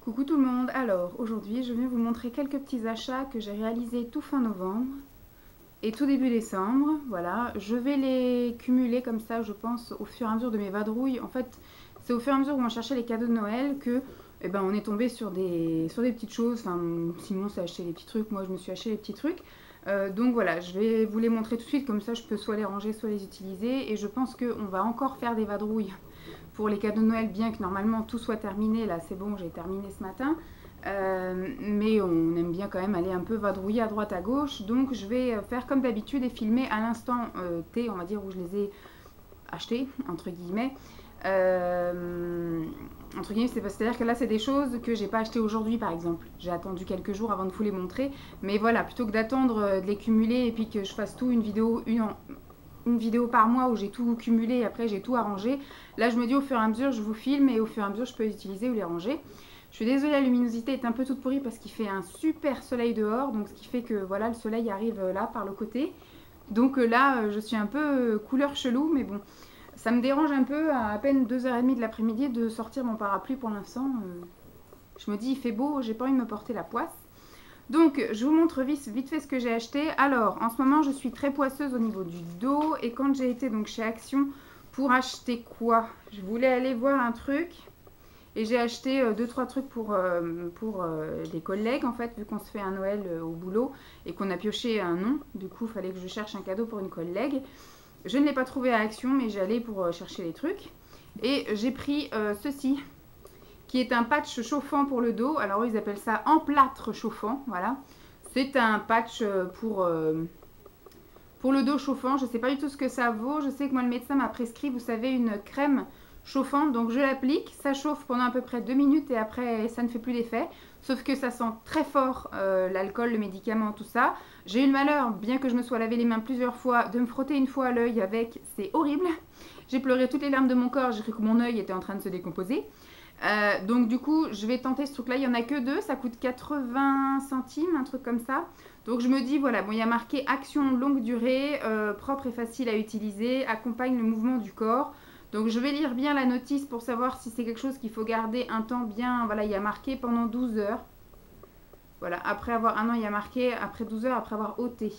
Coucou tout le monde, alors aujourd'hui je vais vous montrer quelques petits achats que j'ai réalisés tout fin novembre et tout début décembre. Voilà, je vais les cumuler comme ça je pense au fur et à mesure de mes vadrouilles. En fait c'est au fur et à mesure où on cherchait les cadeaux de Noël que on est tombé sur des petites choses. Enfin, Simon s'est acheté les petits trucs, moi je me suis acheté les petits trucs. Donc voilà, je vais vous les montrer tout de suite, comme ça je peux soit les ranger soit les utiliser. Et je pense qu'on va encore faire des vadrouilles pour les cadeaux de Noël, bien que normalement tout soit terminé. Là c'est bon, j'ai terminé ce matin. Mais on aime bien quand même aller un peu vadrouiller à droite à gauche. Donc je vais faire comme d'habitude et filmer à l'instant T, on va dire, où je les ai achetés, entre guillemets. Entre guillemets, c'est-à-dire que là c'est des choses que j'ai pas achetées aujourd'hui par exemple. J'ai attendu quelques jours avant de vous les montrer. Mais voilà, plutôt que d'attendre de les cumuler et puis que je fasse tout une vidéo par mois où j'ai tout cumulé et après j'ai tout arrangé. Là je me dis au fur et à mesure je vous filme et au fur et à mesure je peux les utiliser ou les ranger. Je suis désolée, la luminosité est un peu toute pourrie parce qu'il fait un super soleil dehors, donc ce qui fait que voilà, le soleil arrive là par le côté. Donc là je suis un peu couleur chelou, mais bon, ça me dérange un peu à peine 2h30 de l'après-midi de sortir mon parapluie pour l'instant. Je me dis il fait beau, j'ai pas envie de me porter la poisse. Donc je vous montre vite fait ce que j'ai acheté. Alors en ce moment je suis très poisseuse au niveau du dos. Et quand j'ai été donc chez Action pour acheter quoi, je voulais aller voir un truc. Et j'ai acheté 2-3 trucs pour les collègues en fait. Vu qu'on se fait un Noël au boulot et qu'on a pioché un nom. Du coup il fallait que je cherche un cadeau pour une collègue. Je ne l'ai pas trouvé à Action, mais j'allais pour chercher les trucs. Et j'ai pris ceci, qui est un patch chauffant pour le dos. Alors ils appellent ça emplâtre chauffant, voilà. C'est un patch pour le dos chauffant. Je ne sais pas du tout ce que ça vaut. Je sais que moi le médecin m'a prescrit, vous savez, une crème chauffante. Donc je l'applique, ça chauffe pendant à peu près 2 minutes et après ça ne fait plus d'effet. Sauf que ça sent très fort l'alcool, le médicament, tout ça. J'ai eu le malheur, bien que je me sois lavé les mains plusieurs fois, de me frotter une fois à l'œil avec. C'est horrible. J'ai pleuré toutes les larmes de mon corps, j'ai cru que mon œil était en train de se décomposer. Donc du coup je vais tenter ce truc là, il n'y en a que 2, ça coûte 80 centimes, un truc comme ça. Donc je me dis voilà, bon il y a marqué action longue durée, propre et facile à utiliser, accompagne le mouvement du corps. Donc je vais lire bien la notice pour savoir si c'est quelque chose qu'il faut garder un temps bien. Voilà, il y a marqué pendant 12 heures. Voilà, après avoir un an, il y a marqué après 12 heures, après avoir ôté.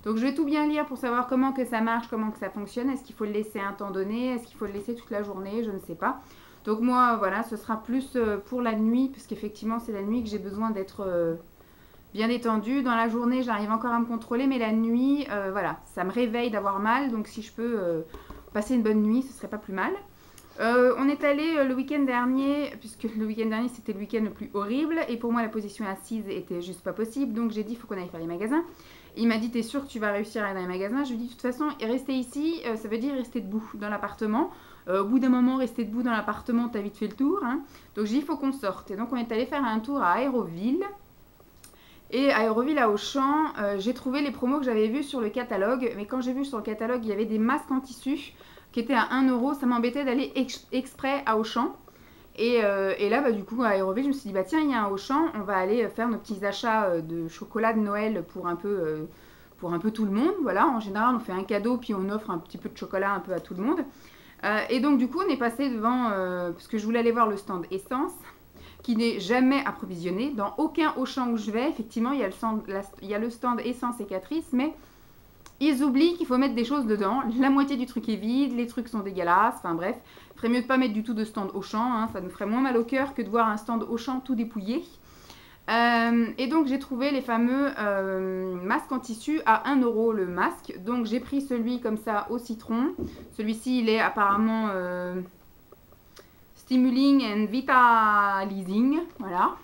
Donc je vais tout bien lire pour savoir comment que ça marche, comment que ça fonctionne. Est-ce qu'il faut le laisser un temps donné? Est-ce qu'il faut le laisser toute la journée? Je ne sais pas. Donc moi, voilà, ce sera plus pour la nuit, parce qu'effectivement, c'est la nuit que j'ai besoin d'être bien détendue. Dans la journée, j'arrive encore à me contrôler, mais la nuit, voilà, ça me réveille d'avoir mal. Donc si je peux passer une bonne nuit, ce serait pas plus mal. On est allé le week-end dernier, puisque le week-end dernier c'était le week-end le plus horrible, et pour moi la position assise était juste pas possible, donc j'ai dit il faut qu'on aille faire les magasins. Il m'a dit t'es sûr que tu vas réussir à aller dans les magasins? Je lui ai dit de toute façon rester ici ça veut dire rester debout dans l'appartement. Au bout d'un moment rester debout dans l'appartement t'as vite fait le tour, hein. Donc j'ai dit il faut qu'on sorte, et donc on est allé faire un tour à Aéroville. Et à Aéroville à Auchan, j'ai trouvé les promos que j'avais vues sur le catalogue, mais quand j'ai vu sur le catalogue il y avait des masques en tissu qui était à 1 euro, ça m'embêtait d'aller exprès à Auchan. Et là, bah, du coup, à Aéroville, je me suis dit, bah tiens, il y a un Auchan, on va aller faire nos petits achats de chocolat de Noël pour un peu tout le monde. Voilà, en général, on fait un cadeau, puis on offre un petit peu de chocolat un peu à tout le monde. Et donc, du coup, on est passé devant, parce que je voulais aller voir le stand essence, qui n'est jamais approvisionné. Dans aucun Auchan où je vais, effectivement, il y a le stand essence et Catrice, mais ils oublient qu'il faut mettre des choses dedans. La moitié du truc est vide, les trucs sont dégueulasses. Enfin bref, il ferait mieux de pas mettre du tout de stand Auchan, hein, ça nous ferait moins mal au cœur que de voir un stand Auchan tout dépouillé. Et donc j'ai trouvé les fameux masques en tissu à 1 euro le masque. Donc j'ai pris celui comme ça au citron. Celui-ci il est apparemment Stimulating and Vitalizing. Voilà.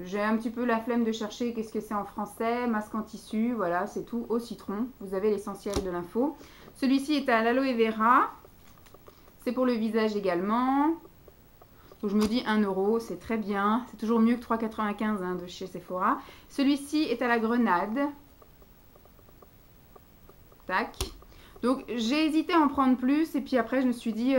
J'ai un petit peu la flemme de chercher qu'est-ce que c'est en français. Masque en tissu, voilà, c'est tout au citron. Vous avez l'essentiel de l'info. Celui-ci est à l'aloe vera. C'est pour le visage également. Donc je me dis 1 euro, c'est très bien. C'est toujours mieux que 3,95 hein, de chez Sephora. Celui-ci est à la grenade. Tac. Donc j'ai hésité à en prendre plus. Et puis après je me suis dit...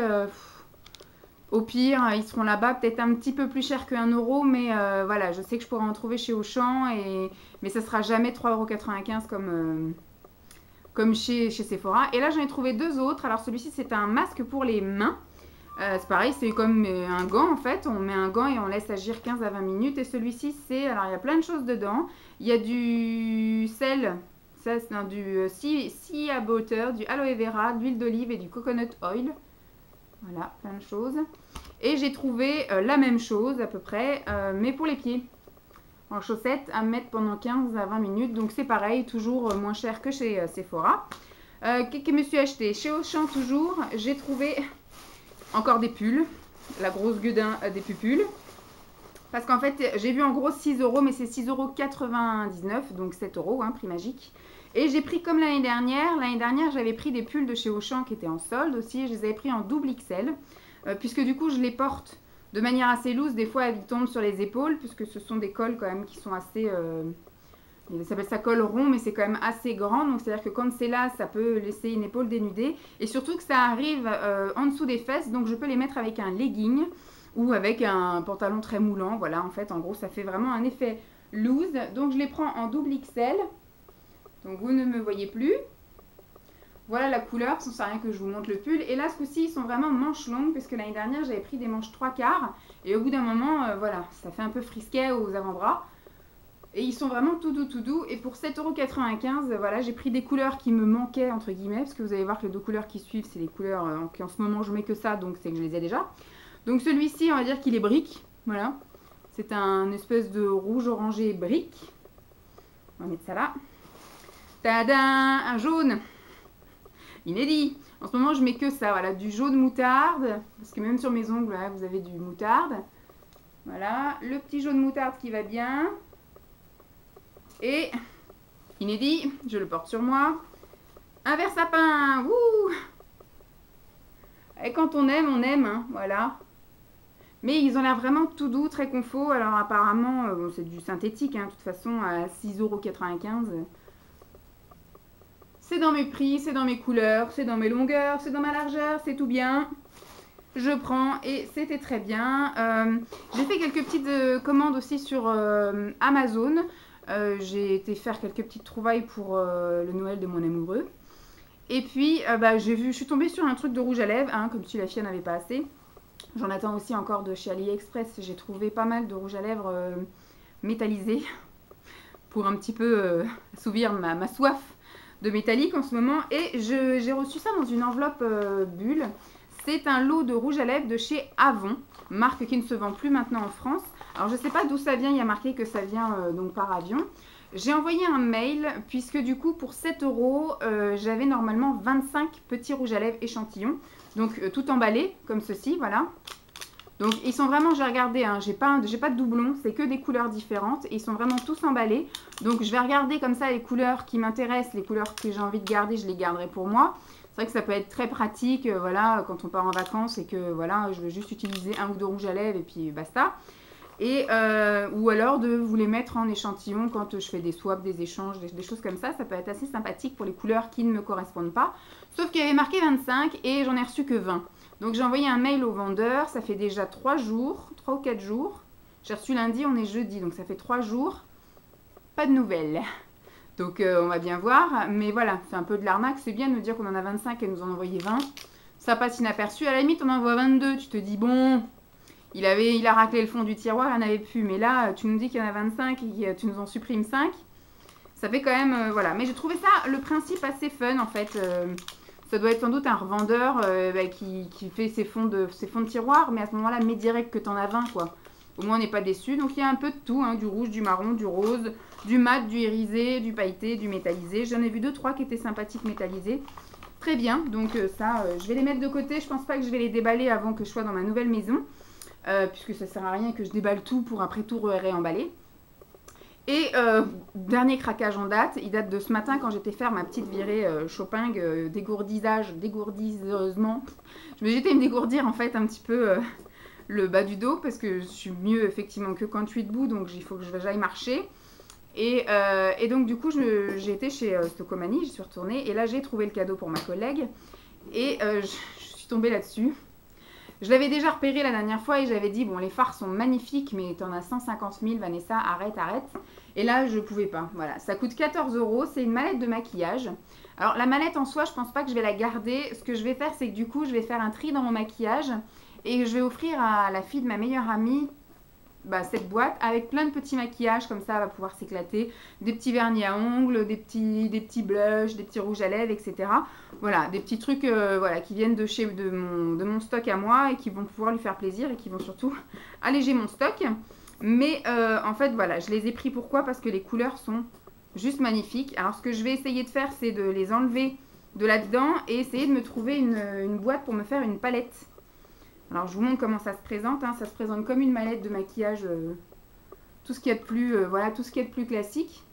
au pire, ils seront là-bas, peut-être un petit peu plus cher que 1 euro, mais voilà, je sais que je pourrais en trouver chez Auchan, mais ça sera jamais 3,95 € comme chez Sephora. Et là, j'en ai trouvé 2 autres. Alors celui-ci, c'est un masque pour les mains. C'est pareil, c'est comme un gant en fait. On met un gant et on laisse agir 15 à 20 minutes. Et celui-ci, c'est... Alors, il y a plein de choses dedans. Il y a du sel, ça c'est du sea butter, du aloe vera, de l'huile d'olive et du coconut oil. Voilà, plein de choses. Et j'ai trouvé la même chose à peu près, mais pour les pieds. En chaussettes, à mettre pendant 15 à 20 minutes. Donc c'est pareil, toujours moins cher que chez Sephora. Qu'est-ce que je me suis acheté? Chez Auchan toujours, j'ai trouvé encore des pulls. La grosse gueudin des pupules. Parce qu'en fait, j'ai vu en gros 6 €, mais c'est 6,99 €, donc 7 €, hein, prix magique. Et j'ai pris comme l'année dernière. L'année dernière, j'avais pris des pulls de chez Auchan qui étaient en solde aussi. Je les avais pris en double XL, puisque du coup, je les porte de manière assez loose. Des fois, elles tombent sur les épaules, puisque ce sont des cols quand même qui sont assez... ça s'appelle ça col rond, mais c'est quand même assez grand. Donc, c'est-à-dire que quand c'est là, ça peut laisser une épaule dénudée. Et surtout que ça arrive en dessous des fesses, donc je peux les mettre avec un legging ou avec un pantalon très moulant. Voilà, en fait, en gros, ça fait vraiment un effet loose. Donc, je les prends en double XL. Donc, vous ne me voyez plus. Voilà la couleur, ça ne sert à rien que je vous montre le pull. Et là, ce coup-ci, ils sont vraiment manches longues, parce que l'année dernière, j'avais pris des manches 3/4. Et au bout d'un moment, voilà, ça fait un peu frisquet aux avant-bras. Et ils sont vraiment tout doux, tout doux. Et pour 7,95 €, voilà, j'ai pris des couleurs qui me manquaient, entre guillemets, parce que vous allez voir que les deux couleurs qui suivent, c'est les couleurs en ce moment, je mets que ça, donc c'est que je les ai déjà. Donc celui-ci, on va dire qu'il est brique, voilà. C'est un espèce de rouge orangé brique. On va mettre ça là. Tadam, un jaune. Inédit. En ce moment, je mets que ça, voilà, du jaune moutarde. Parce que même sur mes ongles, là, vous avez du moutarde. Voilà, le petit jaune moutarde qui va bien. Et, inédit, je le porte sur moi. Un vert sapin. Wouh! Et quand on aime, hein, voilà. Mais ils ont l'air vraiment tout doux, très confort. Alors apparemment, c'est du synthétique, hein, de toute façon, à 6,95 €. C'est dans mes prix, c'est dans mes couleurs, c'est dans mes longueurs, c'est dans ma largeur, c'est tout bien. Je prends et c'était très bien. J'ai fait quelques petites commandes aussi sur Amazon. J'ai été faire quelques petites trouvailles pour le Noël de mon amoureux. Et puis, je suis tombée sur un truc de rouge à lèvres, hein, comme si la fille n'en avait pas assez. J'en attends aussi encore de chez AliExpress. J'ai trouvé pas mal de rouge à lèvres métallisé pour un petit peu assouvir ma soif de métallique en ce moment. Et j'ai reçu ça dans une enveloppe bulle. C'est un lot de rouge à lèvres de chez Avon, marque qui ne se vend plus maintenant en France. Alors je ne sais pas d'où ça vient, il y a marqué que ça vient donc par avion. J'ai envoyé un mail puisque du coup pour 7 €, j'avais normalement 25 petits rouges à lèvres échantillons. Donc tout emballé comme ceci, voilà. Donc ils sont vraiment, j'ai regardé, hein, j'ai pas de doublons, c'est que des couleurs différentes. Et ils sont vraiment tous emballés. Donc je vais regarder comme ça les couleurs qui m'intéressent, les couleurs que j'ai envie de garder, je les garderai pour moi. C'est vrai que ça peut être très pratique, voilà, quand on part en vacances et que voilà, je veux juste utiliser un ou deux rouges à lèvres et puis basta. Et, ou alors de vous les mettre en échantillon quand je fais des swaps, des échanges, des choses comme ça. Ça peut être assez sympathique pour les couleurs qui ne me correspondent pas. Sauf qu'il y avait marqué 25 et j'en ai reçu que 20. Donc j'ai envoyé un mail au vendeur, ça fait déjà 3 jours, 3 ou 4 jours. J'ai reçu lundi, on est jeudi, donc ça fait 3 jours. Pas de nouvelles. Donc on va bien voir, mais voilà, c'est un peu de l'arnaque. C'est bien de nous dire qu'on en a 25 et nous en envoyer 20. Ça passe inaperçu. À la limite, on en envoie 22, tu te dis bon... Il a raclé le fond du tiroir, il n'en avait plus. Mais là, tu nous dis qu'il y en a 25 et tu nous en supprimes 5. Ça fait quand même... voilà. Mais j'ai trouvé ça, le principe assez fun en fait. Ça doit être sans doute un revendeur qui fait ses fonds de tiroir. Mais à ce moment-là, mets direct que tu en as 20 quoi. Au moins, on n'est pas déçu. Donc, il y a un peu de tout. Hein, du rouge, du marron, du rose, du mat, du irisé, du pailleté, du métallisé. J'en ai vu 2-3 qui étaient sympathiques métallisés. Très bien. Donc, je vais les mettre de côté. Je pense pas que je vais les déballer avant que je sois dans ma nouvelle maison. Puisque ça sert à rien que je déballe tout pour après tout réemballer. Et dernier craquage en date, il date de ce matin quand j'étais faire ma petite virée shopping, dégourdiseusement. Je me j'étais me dégourdir en fait un petit peu le bas du dos parce que je suis mieux effectivement que quand je suis debout, donc il faut que j'aille marcher. Et donc du coup j'ai été chez Stocomanie, j'y suis retournée et là j'ai trouvé le cadeau pour ma collègue et je suis tombée là-dessus. Je l'avais déjà repéré la dernière fois et j'avais dit, bon, les fards sont magnifiques, mais t'en as 150 000, Vanessa, arrête. Et là, je pouvais pas. Voilà, ça coûte 14 €. C'est une mallette de maquillage. Alors, la mallette en soi, je pense pas que je vais la garder. Ce que je vais faire, c'est que du coup, je vais faire un tri dans mon maquillage Et je vais offrir à la fille de ma meilleure amie cette boîte avec plein de petits maquillages, comme ça elle va pouvoir s'éclater, des petits vernis à ongles, des petits blushs, des petits rouges à lèvres, etc. Voilà, des petits trucs voilà, qui viennent de mon stock à moi et qui vont pouvoir lui faire plaisir et qui vont surtout alléger mon stock. Mais en fait voilà, je les ai pris pourquoi? Parce que les couleurs sont juste magnifiques. Alors ce que je vais essayer de faire, c'est de les enlever de là-dedans et essayer de me trouver une boîte pour me faire une palette. Alors je vous montre comment ça se présente, hein. Ça se présente comme une mallette de maquillage, tout ce qu'il y a de plus, voilà, tout ce qu'il y a de plus classique.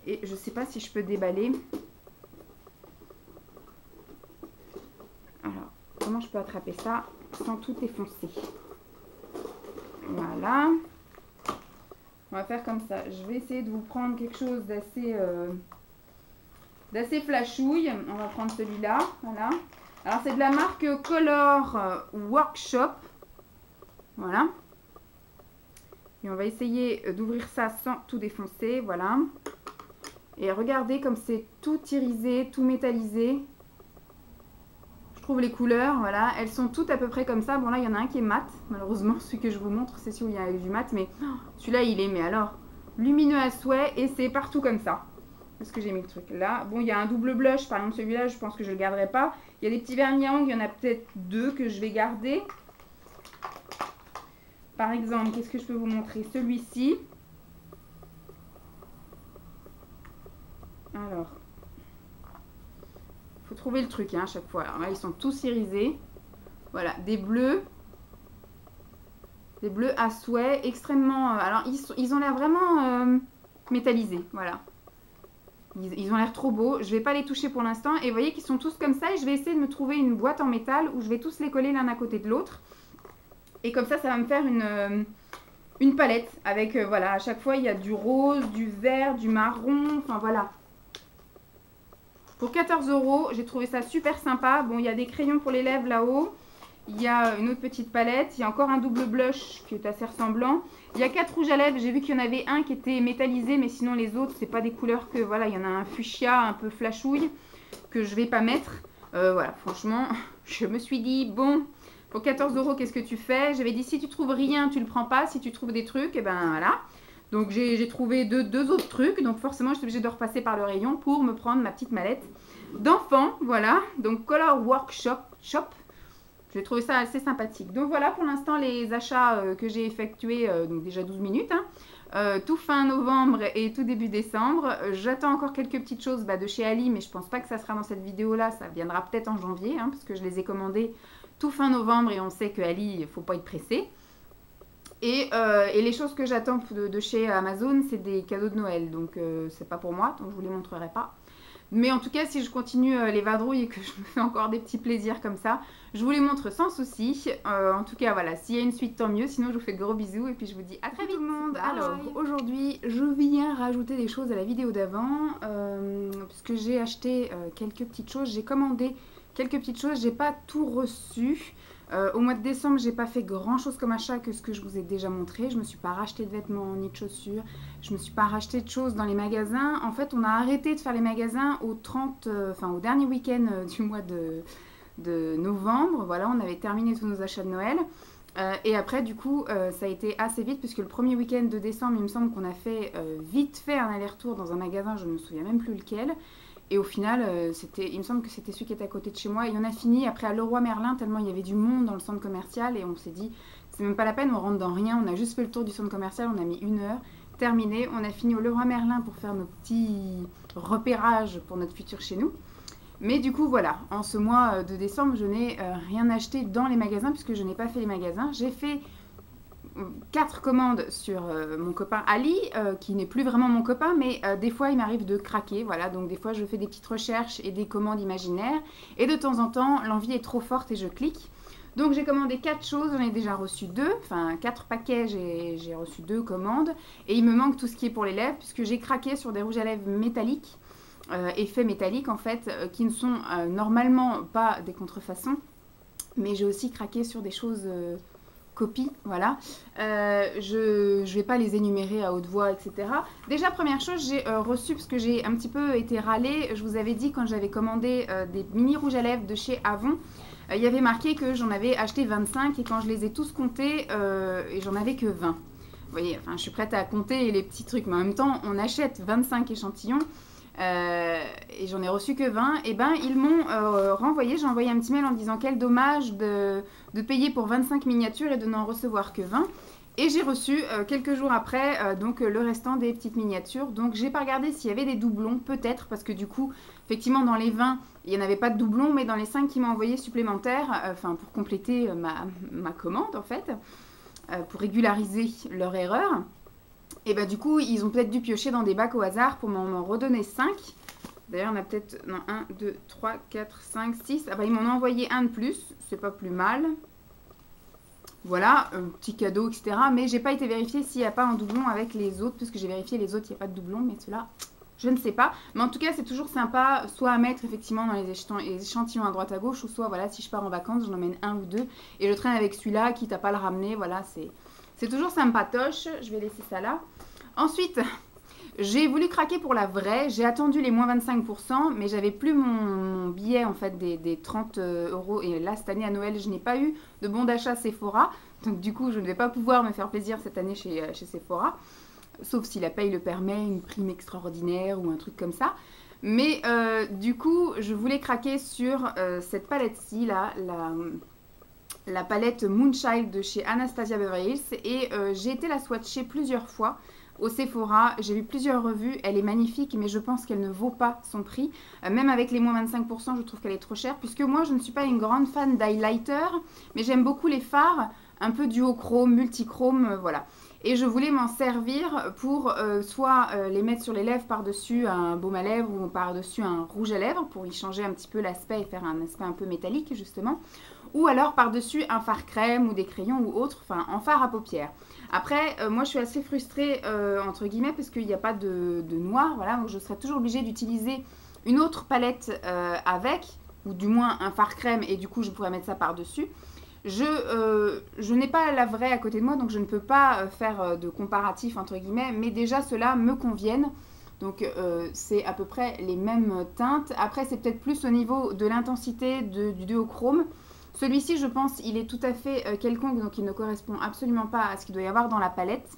Et je sais pas si je peux déballer. Alors, comment je peux attraper ça sans tout effoncer? Voilà. On va faire comme ça. Je vais essayer de vous prendre quelque chose d'assez flashouille. On va prendre celui-là, voilà. Alors c'est de la marque Color Workshop, voilà. Et on va essayer d'ouvrir ça sans tout défoncer, voilà. Et regardez comme c'est tout irisé, tout métallisé. Je trouve les couleurs, voilà, elles sont toutes à peu près comme ça. Bon là il y en a un qui est mat, malheureusement celui que je vous montre c'est celui où il y a du mat, mais celui-là il est, mais alors, lumineux à souhait et c'est partout comme ça. Est-ce que j'ai mis le truc là? Bon, il y a un double blush, par exemple celui-là, je pense que je ne le garderai pas. Il y a des petits vernis à ongles, il y en a peut-être 2 que je vais garder. Par exemple, qu'est-ce que je peux vous montrer? Celui-ci. Alors, il faut trouver le truc hein, à chaque fois. Alors là, ils sont tous irisés. Voilà, des bleus à souhait, extrêmement... alors, ils ont l'air vraiment métallisés, voilà. Ils ont l'air trop beaux. Je vais pas les toucher pour l'instant. Et vous voyez qu'ils sont tous comme ça. Et je vais essayer de me trouver une boîte en métal où je vais tous les coller l'un à côté de l'autre. Et comme ça va me faire une palette. Avec, voilà, à chaque fois, il y a du rose, du vert, du marron. Enfin, voilà. Pour 14 €, j'ai trouvé ça super sympa. Bon, il y a des crayons pour les lèvres là-haut. Il y a une autre petite palette. Il y a encore un double blush qui est assez ressemblant. Il y a 4 rouges à lèvres. J'ai vu qu'il y en avait un qui était métallisé. Mais sinon, les autres, c'est pas des couleurs que... Voilà, il y en a un fuchsia un peu flashouille que je vais pas mettre. Voilà, franchement, je me suis dit, bon, pour 14 €, qu'est-ce que tu fais? J'avais dit, si tu trouves rien, tu le prends pas. Si tu trouves des trucs, et ben voilà. Donc, j'ai trouvé deux autres trucs. Donc, forcément, je suis obligée de repasser par le rayon pour me prendre ma petite mallette d'enfant. Voilà, donc Color Workshop. J'ai trouvé ça assez sympathique. Donc voilà pour l'instant les achats que j'ai effectués, donc déjà 12 minutes, hein, tout fin novembre et tout début décembre. J'attends encore quelques petites choses de chez Ali, mais je pense pas que ça sera dans cette vidéo-là, ça viendra peut-être en janvier, hein, parce que je les ai commandés tout fin novembre et on sait que Ali, il ne faut pas être pressé. Et les choses que j'attends de chez Amazon, c'est des cadeaux de Noël, donc c'est pas pour moi, donc je vous les montrerai pas. Mais en tout cas, si je continue les vadrouilles et que je me fais encore des petits plaisirs comme ça, je vous les montre sans souci. En tout cas, voilà, s'il y a une suite, tant mieux. Sinon, je vous fais de gros bisous et puis je vous dis à très vite tout le monde. Bye. Alors, aujourd'hui, je viens rajouter des choses à la vidéo d'avant. Puisque j'ai acheté quelques petites choses. J'ai commandé quelques petites choses. J'ai pas tout reçu. Au mois de décembre, j'ai pas fait grand chose comme achat que ce que je vous ai déjà montré. Je me suis pas racheté de vêtements ni de chaussures. Je me suis pas racheté de choses dans les magasins. En fait, on a arrêté de faire les magasins au au dernier week-end du mois de novembre. Voilà, on avait terminé tous nos achats de Noël. Et après, du coup, ça a été assez vite puisque le premier week-end de décembre, il me semble qu'on a fait vite fait un aller-retour dans un magasin. Je ne me souviens même plus lequel. Et au final, il me semble que c'était celui qui était à côté de chez moi. Et on a fini après à Leroy Merlin, tellement il y avait du monde dans le centre commercial. Et on s'est dit, c'est même pas la peine, on rentre dans rien. On a juste fait le tour du centre commercial, on a mis 1 heure. Terminé, on a fini au Leroy Merlin pour faire nos petits repérages pour notre futur chez nous. Mais du coup, voilà, en ce mois de décembre, je n'ai rien acheté dans les magasins puisque je n'ai pas fait les magasins. J'ai fait 4 commandes sur mon copain Ali, qui n'est plus vraiment mon copain, mais des fois il m'arrive de craquer, voilà, donc des fois je fais des petites recherches et des commandes imaginaires, et de temps en temps l'envie est trop forte et je clique. Donc j'ai commandé 4 choses, j'en ai déjà reçu 2, enfin 4 paquets, j'ai reçu 2 commandes, et il me manque tout ce qui est pour les lèvres, puisque j'ai craqué sur des rouges à lèvres métalliques, effets métalliques en fait, qui ne sont normalement pas des contrefaçons, mais j'ai aussi craqué sur des choses... copies, voilà. Je vais pas les énumérer à haute voix, etc. Déjà, première chose, j'ai reçu, parce que j'ai un petit peu été râlée, je vous avais dit quand j'avais commandé des mini rouges à lèvres de chez Avon, il y avait marqué que j'en avais acheté 25 et quand je les ai tous comptés, et j'en avais que 20. Vous voyez, enfin, je suis prête à compter les petits trucs, mais en même temps, on achète 25 échantillons et j'en ai reçu que 20. Et ben, ils m'ont renvoyé, j'ai envoyé un petit mail en me disant quel dommage de payer pour 25 miniatures et de n'en recevoir que 20. Et j'ai reçu quelques jours après donc le restant des petites miniatures. Donc j'ai pas regardé s'il y avait des doublons, peut-être, parce que du coup, effectivement, dans les 20, il n'y en avait pas de doublons, mais dans les 5 qui m'ont envoyé supplémentaires, enfin pour compléter ma commande en fait, pour régulariser leur erreur, et bah du coup, ils ont peut-être dû piocher dans des bacs au hasard pour m'en redonner 5. D'ailleurs, on a peut-être 1, 2, 3, 4, 5, 6. Ah bah ils m'en ont envoyé un de plus, c'est pas plus mal. Voilà, petit cadeau, etc. Mais j'ai pas été vérifier s'il n'y a pas un doublon avec les autres, puisque j'ai vérifié les autres, il n'y a pas de doublon, mais ceux-là, je ne sais pas. Mais en tout cas, c'est toujours sympa, soit à mettre effectivement dans les échantillons à droite à gauche, ou soit voilà, si je pars en vacances, j'en emmène un ou deux, et je traîne avec celui-là, quitte à pas le ramener, voilà, c'est toujours sympatoche. Je vais laisser ça là. Ensuite, j'ai voulu craquer pour la vraie, j'ai attendu les moins 25%, mais j'avais plus mon billet en fait des 30 €. Et là, cette année à Noël, je n'ai pas eu de bon d'achat Sephora. Donc du coup, je ne vais pas pouvoir me faire plaisir cette année chez Sephora. Sauf si la paye le permet, une prime extraordinaire ou un truc comme ça. Mais du coup, je voulais craquer sur cette palette-ci, là, la palette Moonchild de chez Anastasia Beverly Hills. Et j'ai été la swatcher plusieurs fois au Sephora, j'ai vu plusieurs revues, elle est magnifique, mais je pense qu'elle ne vaut pas son prix. Même avec les moins 25%, je trouve qu'elle est trop chère, puisque moi, je ne suis pas une grande fan d'highlighter, mais j'aime beaucoup les fards, un peu duochrome, multichrome, voilà. Et je voulais m'en servir pour soit les mettre sur les lèvres par-dessus un baume à lèvres ou par-dessus un rouge à lèvres, pour y changer un petit peu l'aspect et faire un aspect un peu métallique, justement. Ou alors par-dessus un fard crème ou des crayons ou autre, enfin en fard à paupières. Après, moi je suis assez frustrée, entre guillemets, parce qu'il n'y a pas de noir, voilà, donc je serais toujours obligée d'utiliser une autre palette avec, ou du moins un fard crème, et du coup je pourrais mettre ça par-dessus. Je n'ai pas la vraie à côté de moi, donc je ne peux pas faire de comparatif, entre guillemets, mais déjà ceux-là me conviennent. Donc c'est à peu près les mêmes teintes. Après, c'est peut-être plus au niveau de l'intensité du duochrome. Celui-ci, je pense, il est tout à fait quelconque, donc il ne correspond absolument pas à ce qu'il doit y avoir dans la palette.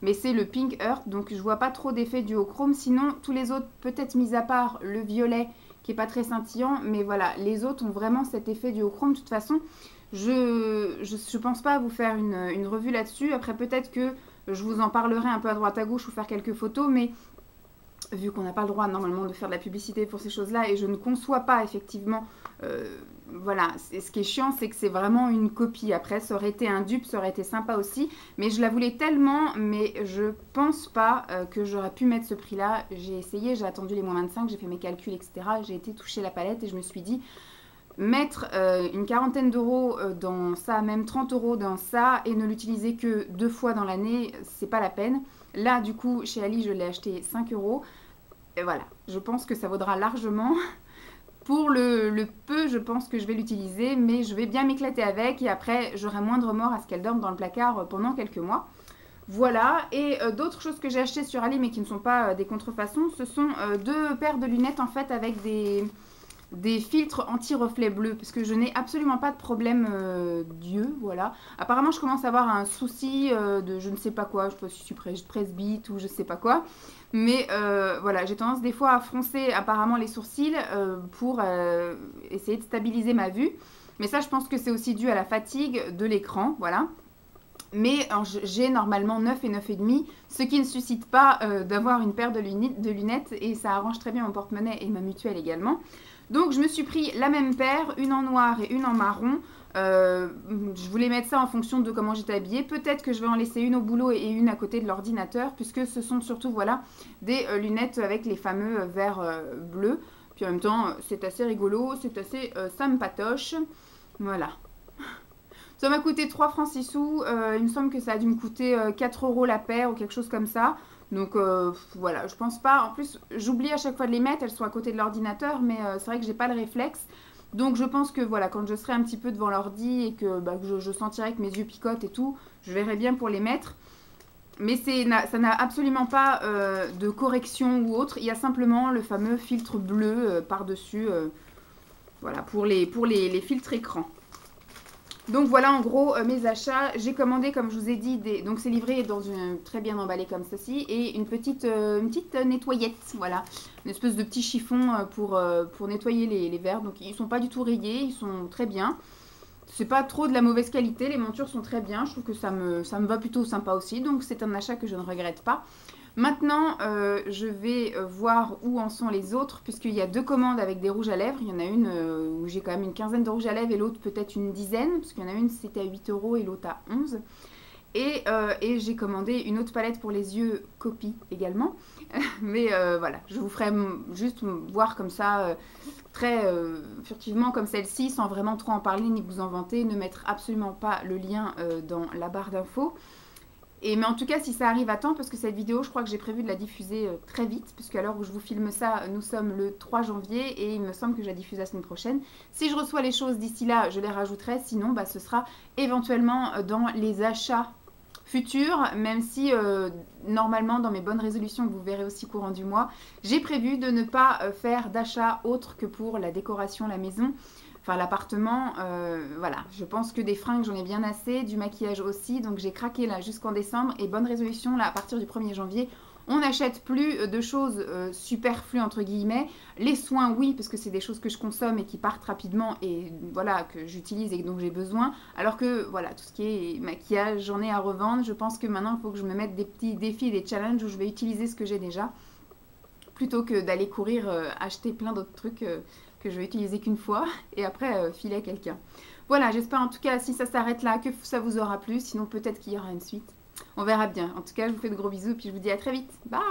Mais c'est le Pink Earth, donc je vois pas trop d'effet duochrome. Sinon, tous les autres, peut-être mis à part le violet, qui est pas très scintillant. Mais voilà, les autres ont vraiment cet effet duochrome. De toute façon, je pense pas vous faire une revue là-dessus. Après, peut-être que je vous en parlerai un peu à droite à gauche ou faire quelques photos, mais vu qu'on n'a pas le droit normalement de faire de la publicité pour ces choses-là, et je ne conçois pas effectivement, voilà, ce qui est chiant, c'est que c'est vraiment une copie. Après, ça aurait été un dupe, ça aurait été sympa aussi, mais je la voulais tellement, mais je pense pas que j'aurais pu mettre ce prix-là. J'ai essayé, j'ai attendu les moins 25, j'ai fait mes calculs, etc. J'ai été toucher la palette et je me suis dit, mettre une quarantaine d'euros dans ça, même 30 € dans ça, et ne l'utiliser que 2 fois dans l'année, c'est pas la peine. Là, du coup, chez Ali, je l'ai acheté 5 €. Et voilà, je pense que ça vaudra largement. Pour le peu, je pense que je vais l'utiliser, mais je vais bien m'éclater avec. Et après, j'aurai moins de remords à ce qu'elle dorme dans le placard pendant quelques mois. Voilà, et d'autres choses que j'ai achetées sur Ali, mais qui ne sont pas des contrefaçons, ce sont 2 paires de lunettes, en fait, avec des filtres anti-reflet bleu, parce que je n'ai absolument pas de problème d'yeux, voilà. Apparemment, je commence à avoir un souci de je ne sais pas quoi, je sais pas si je suis presbyte ou je sais pas quoi, mais voilà, j'ai tendance des fois à froncer apparemment les sourcils pour essayer de stabiliser ma vue, mais ça, je pense que c'est aussi dû à la fatigue de l'écran, voilà. Mais j'ai normalement 9 et 9,5, ce qui ne suscite pas d'avoir une paire de lunettes, et ça arrange très bien mon porte-monnaie et ma mutuelle également. Donc je me suis pris la même paire, une en noir et une en marron. Je voulais mettre ça en fonction de comment j'étais habillée. Peut-être que je vais en laisser une au boulot et une à côté de l'ordinateur, puisque ce sont surtout voilà, des lunettes avec les fameux verres bleus. Puis en même temps, c'est assez rigolo, c'est assez sympatoche. Voilà. Ça m'a coûté 3 francs 6 sous. Il me semble que ça a dû me coûter 4 € la paire ou quelque chose comme ça. Donc voilà, je pense pas. En plus, j'oublie à chaque fois de les mettre. Elles sont à côté de l'ordinateur, mais c'est vrai que j'ai pas le réflexe. Donc je pense que voilà, quand je serai un petit peu devant l'ordi et que, je sentirai que mes yeux picotent et tout, je verrai bien pour les mettre. Mais ça n'a absolument pas de correction ou autre. Il y a simplement le fameux filtre bleu par-dessus. Voilà, pour les filtres écran. Donc voilà en gros mes achats. J'ai commandé, comme je vous ai dit, donc c'est livré dans une très bien emballé comme ceci, et une petite nettoyette, voilà, une espèce de petit chiffon pour nettoyer les verres. Donc ils sont pas du tout rayés, ils sont très bien. C'est pas trop de la mauvaise qualité, les montures sont très bien, je trouve que ça me va plutôt sympa aussi, donc c'est un achat que je ne regrette pas. Maintenant, je vais voir où en sont les autres, puisqu'il y a 2 commandes avec des rouges à lèvres. Il y en a une où j'ai quand même une quinzaine de rouges à lèvres et l'autre peut-être une dizaine, parce qu'il y en a une c'était à 8 € et l'autre à 11. Et j'ai commandé une autre palette pour les yeux, copie également. Mais voilà, je vous ferai juste voir comme ça, très furtivement comme celle-ci, sans vraiment trop en parler ni vous en vanter, ne mettre absolument pas le lien dans la barre d'infos. Mais en tout cas, si ça arrive à temps, parce que cette vidéo, je crois que j'ai prévu de la diffuser très vite, puisqu'à l'heure où je vous filme ça, nous sommes le 3 janvier et il me semble que je la diffuse la semaine prochaine. Si je reçois les choses d'ici là, je les rajouterai, sinon ce sera éventuellement dans les achats futurs, même si normalement dans mes bonnes résolutions que vous verrez aussi courant du mois, j'ai prévu de ne pas faire d'achat autre que pour la décoration, la maison. Enfin, l'appartement, voilà, je pense que des fringues, j'en ai bien assez, du maquillage aussi, donc j'ai craqué là jusqu'en décembre, et bonne résolution, là, à partir du 1er janvier, on n'achète plus de choses superflues, entre guillemets. Les soins, oui, parce que c'est des choses que je consomme et qui partent rapidement, et voilà, que j'utilise et dont j'ai besoin, alors que, voilà, tout ce qui est maquillage, j'en ai à revendre. Je pense que maintenant, il faut que je me mette des petits défis, des challenges où je vais utiliser ce que j'ai déjà, plutôt que d'aller courir acheter plein d'autres trucs que je vais utiliser qu'une fois et après filer à quelqu'un. Voilà, j'espère en tout cas, si ça s'arrête là, que ça vous aura plu. Sinon, peut-être qu'il y aura une suite. On verra bien. En tout cas, je vous fais de gros bisous puis je vous dis à très vite. Bye!